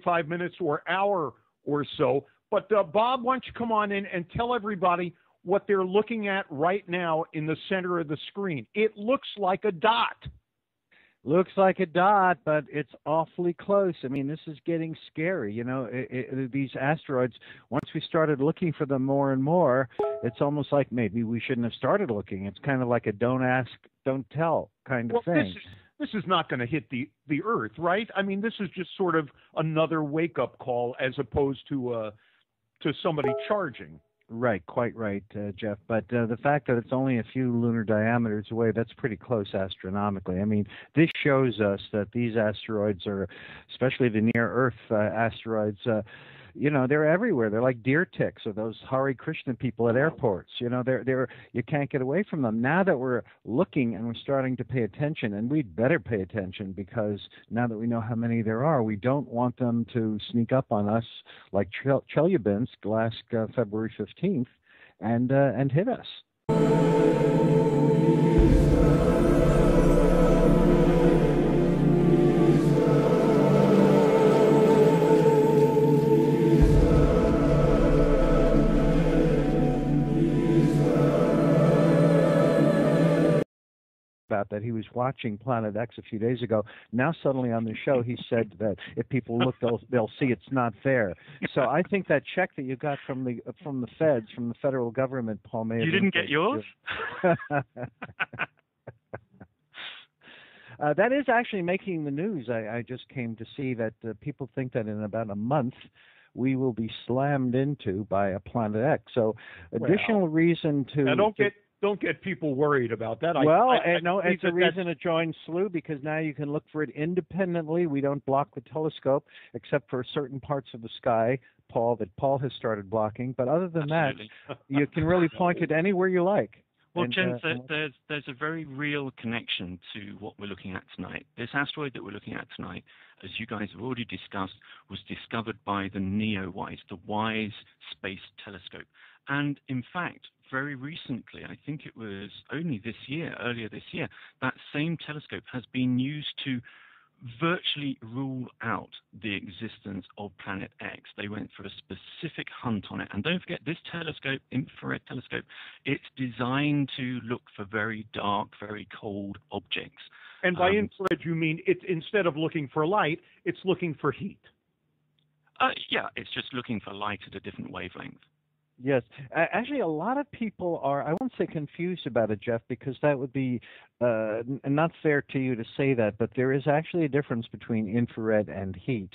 45 minutes or hour or so. But Bob, why don't you come on in and tell everybody what they're looking at right now in the center of the screen? It looks like a dot. Looks like a dot, but it's awfully close. I mean, this is getting scary. You know, these asteroids, once we started looking for them more and more, it's almost like maybe we shouldn't have started looking. It's kind of like a don't ask, don't tell kind of thing. This is not going to hit the Earth, right? I mean, this is just sort of another wake-up call as opposed to somebody charging. Right, quite right, Jeff. But the fact that it's only a few lunar diameters away, that's pretty close astronomically. I mean, this shows us that these asteroids are, especially the near-Earth asteroids, you know, they're everywhere. They're like deer ticks or those Hare Krishna people at airports. You know, you can't get away from them. Now that we're looking and we're starting to pay attention, and we'd better pay attention because now that we know how many there are, we don't want them to sneak up on us like Chelyabinsk last February 15th and hit us. About that he was watching Planet X a few days ago. Now suddenly on the show he said that if people look, they'll see it's not there. So I think that check that you got from the feds, from the federal government, Paul, may have... You didn't get yours? That is actually making the news. I just came to see that people think that in about a month we will be slammed into by a Planet X. So additional reason to... Now don't get people worried about that. No, it's a reason to join SLU because now you can look for it independently. We don't block the telescope except for certain parts of the sky, Paul, that Paul has started blocking. But other than Absolutely. that, you can really point it anywhere you like. Well, Jens, there's a very real connection to what we're looking at tonight. This asteroid that we're looking at tonight, as you guys have already discussed, was discovered by the NEOWISE, the WISE Space Telescope. And in fact, very recently, I think it was only earlier this year, that same telescope has been used to virtually rule out the existence of Planet X. They went for a specific hunt on it. And don't forget, this telescope, infrared telescope, it's designed to look for very dark, very cold objects. And by infrared, you mean it's instead of looking for light, it's looking for heat. Yeah, it's just looking for light at a different wavelength. Yes. Actually, a lot of people are, I won't say confused about it, Jeff, because that would be not fair to you to say that, but there is actually a difference between infrared and heat.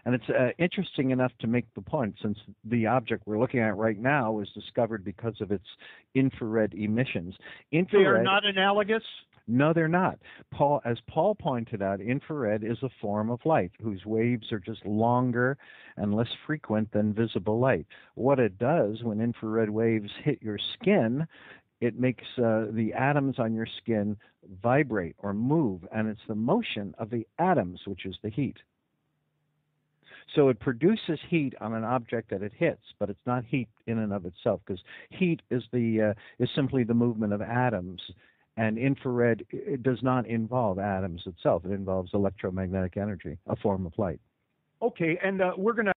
And it's interesting enough to make the point, since the object we're looking at right now was discovered because of its infrared emissions. They are not analogous? No, they're not. As Paul pointed out, infrared is a form of light whose waves are just longer and less frequent than visible light. What it does when infrared waves hit your skin, it makes the atoms on your skin vibrate or move, and it's the motion of the atoms which is the heat. So it produces heat on an object that it hits, but it's not heat in and of itself, because heat is simply the movement of atoms. And infrared, it does not involve atoms itself. It involves electromagnetic energy, a form of light. Okay, and we're going to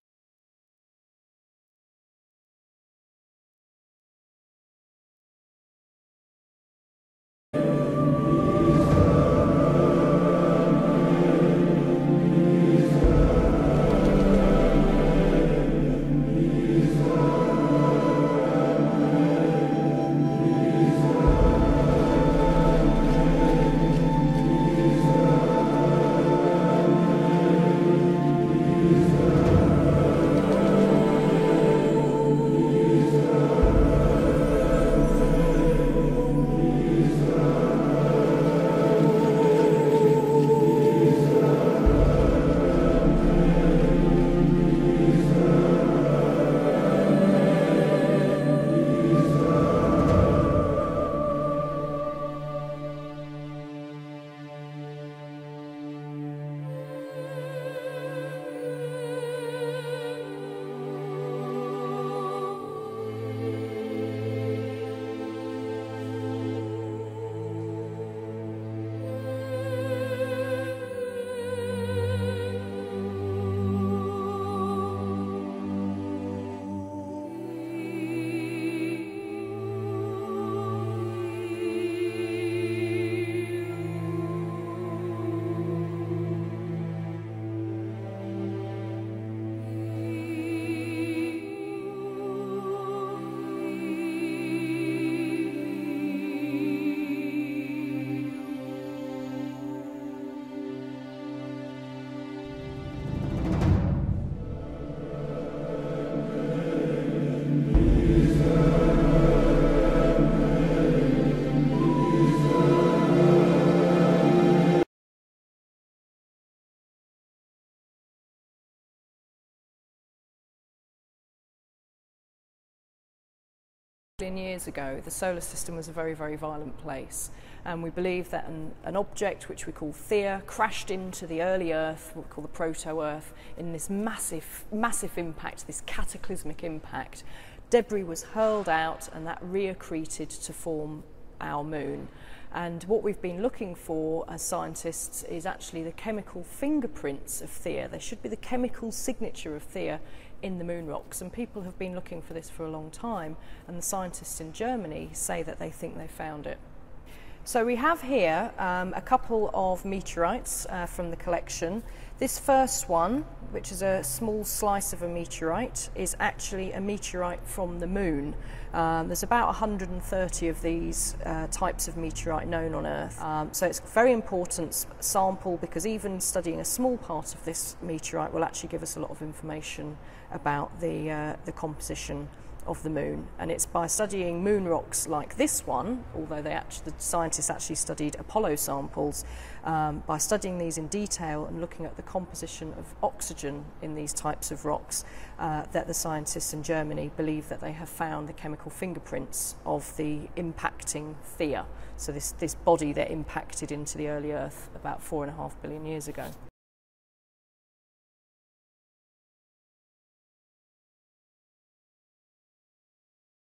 billion years ago, the solar system was a very, very violent place. And we believe that an object which we call Theia crashed into the early Earth, what we call the proto-Earth, in this massive, massive impact, this cataclysmic impact. Debris was hurled out and that reaccreted to form our moon. And what we've been looking for as scientists is actually the chemical fingerprints of Theia. There should be the chemical signature of Theia in the moon rocks, and people have been looking for this for a long time, and the scientists in Germany say that they think they found it. So we have here a couple of meteorites from the collection. This first one, which is a small slice of a meteorite, is actually a meteorite from the moon. There's about 130 of these types of meteorite known on Earth. So it's a very important sample, because even studying a small part of this meteorite will actually give us a lot of information about the composition of the moon. And it's by studying moon rocks like this one, although the scientists actually studied Apollo samples, by studying these in detail and looking at the composition of oxygen in these types of rocks, that the scientists in Germany believe that they have found the chemical fingerprints of the impacting Theia. So this body that impacted into the early Earth about 4.5 billion years ago.